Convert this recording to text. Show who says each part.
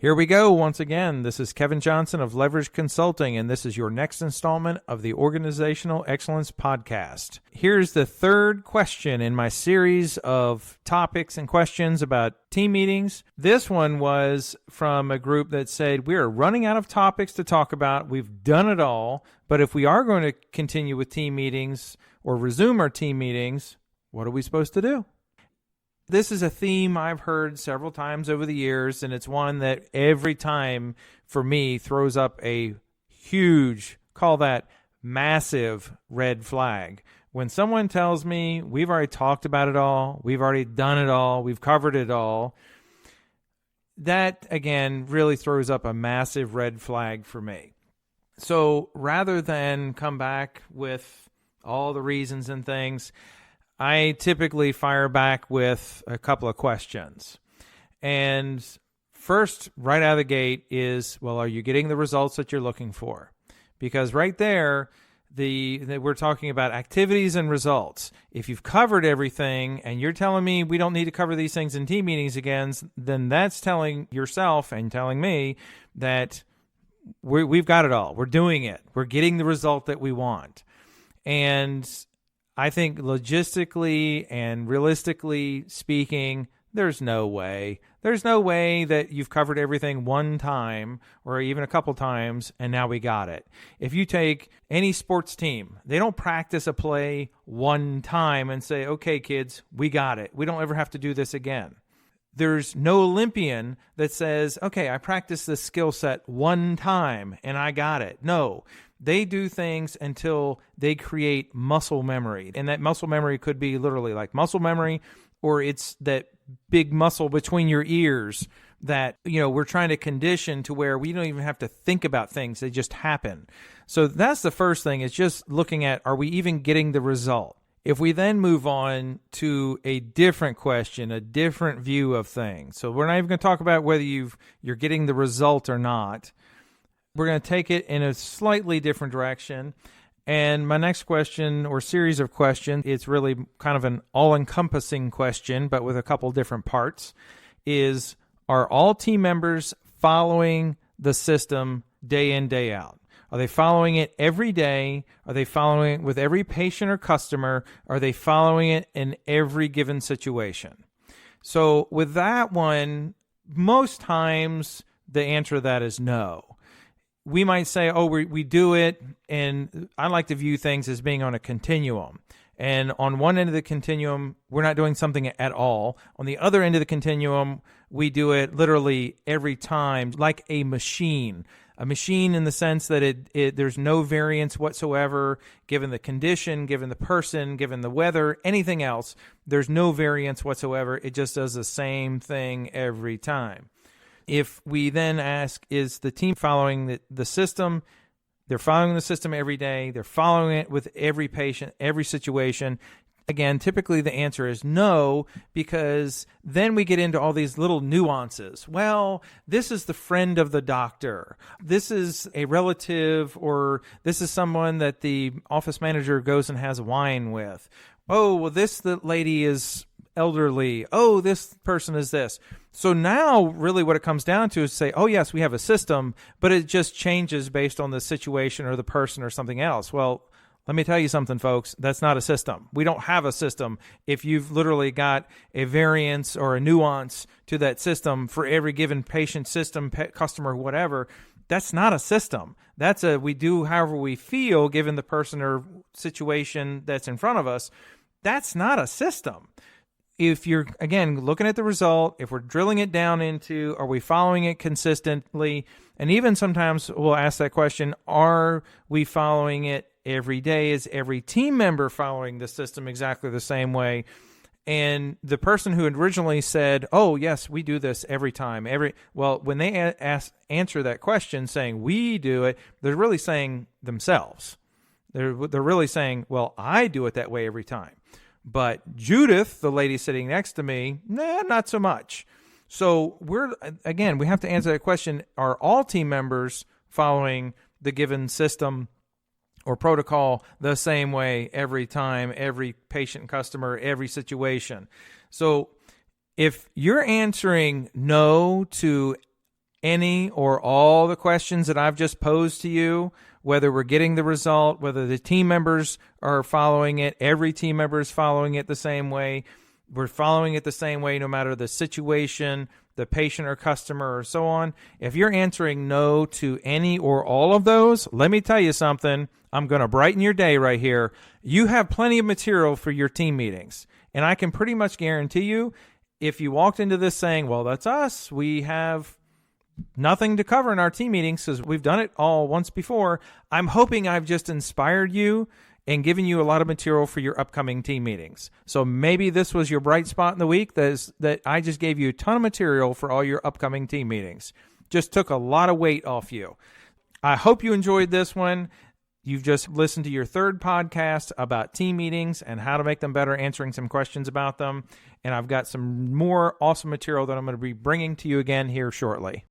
Speaker 1: Here we go once again. This is Kevin Johnson of Leverage Consulting, and this is your next installment of the Organizational Excellence Podcast. Here's the third question in my series of topics and questions about team meetings. This one was from a group that said, we are running out of topics to talk about. We've done it all, but if we are going to continue with team meetings or resume our team meetings, what are we supposed to do? This is a theme I've heard several times over the years, and it's one that every time for me throws up a huge, call that massive red flag. When someone tells me we've already talked about it all, we've already done it all, we've covered it all, that again really throws up a massive red flag for me. So rather than come back with all the reasons and things, I typically fire back with a couple of questions. And first, right out of the gate is, well, are you getting the results that you're looking for? Because right there, we're talking about activities and results. If you've covered everything and you're telling me we don't need to cover these things in team meetings again, then that's telling yourself and telling me that we've got it all. We're doing it. We're getting the result that we want. And I think logistically and realistically speaking, there's no way. There's no way that you've covered everything one time or even a couple times and now we got it. If you take any sports team, they don't practice a play one time and say, okay, kids, we got it. We don't ever have to do this again. There's no Olympian that says, okay, I practiced this skill set one time and I got it. No. They do things until they create muscle memory. And that muscle memory could be literally like muscle memory, or it's that big muscle between your ears that, we're trying to condition to where we don't even have to think about things. They just happen. So that's the first thing, is just looking at, are we even getting the result? If we then move on to a different question, a different view of things. So we're not even going to talk about whether you're getting the result or not. We're going to take it in a slightly different direction. And my next question or series of questions, it's really kind of an all-encompassing question, but with a couple different parts, is, are all team members following the system day in, day out? Are they following it every day? Are they following it with every patient or customer? Are they following it in every given situation? So with that one, most times the answer to that is no. We might say, oh, we do it, and I like to view things as being on a continuum. And on one end of the continuum, we're not doing something at all. On the other end of the continuum, we do it literally every time, like a machine. A machine in the sense that there's no variance whatsoever, given the condition, given the person, given the weather, anything else. There's no variance whatsoever. It just does the same thing every time. If we then ask, is the team following the system? They're following the system every day. They're following it with every patient, every situation. Again, typically the answer is no, because then we get into all these little nuances. Well, this is the friend of the doctor. This is a relative, or this is someone that the office manager goes and has wine with. Oh, well, the lady is elderly. Oh, this person is this. So now really what it comes down to is say, oh, yes, we have a system, but it just changes based on the situation or the person or something else. Well, let me tell you something, folks. That's not a system. We don't have a system. If you've literally got a variance or a nuance to that system for every given patient, system, customer, whatever, that's not a system. We do however we feel given the person or situation that's in front of us. That's not a system. If you're, again, looking at the result, if we're drilling it down into, are we following it consistently? And even sometimes we'll ask that question, are we following it every day? Is every team member following the system exactly the same way? And the person who originally said, oh, yes, we do this every time. Well, when they answer that question saying we do it, they're really saying themselves. They're really saying, well, I do it that way every time. But Judith, the lady sitting next to me, not so much. So we have to answer that question. Are all team members following the given system or protocol the same way every time, every patient, customer, every situation? So if you're answering no to any or all the questions that I've just posed to you, whether we're getting the result, whether the team members are following it, every team member is following it the same way. We're following it the same way no matter the situation, the patient or customer or so on. If you're answering no to any or all of those, let me tell you something. I'm going to brighten your day right here. You have plenty of material for your team meetings. And I can pretty much guarantee you, if you walked into this saying, well, that's us, we have nothing to cover in our team meetings because we've done it all once before, I'm hoping I've just inspired you and given you a lot of material for your upcoming team meetings. So maybe this was your bright spot in the week, that I just gave you a ton of material for all your upcoming team meetings. Just took a lot of weight off you. I hope you enjoyed this one. You've just listened to your third podcast about team meetings and how to make them better, answering some questions about them. And I've got some more awesome material that I'm going to be bringing to you again here shortly.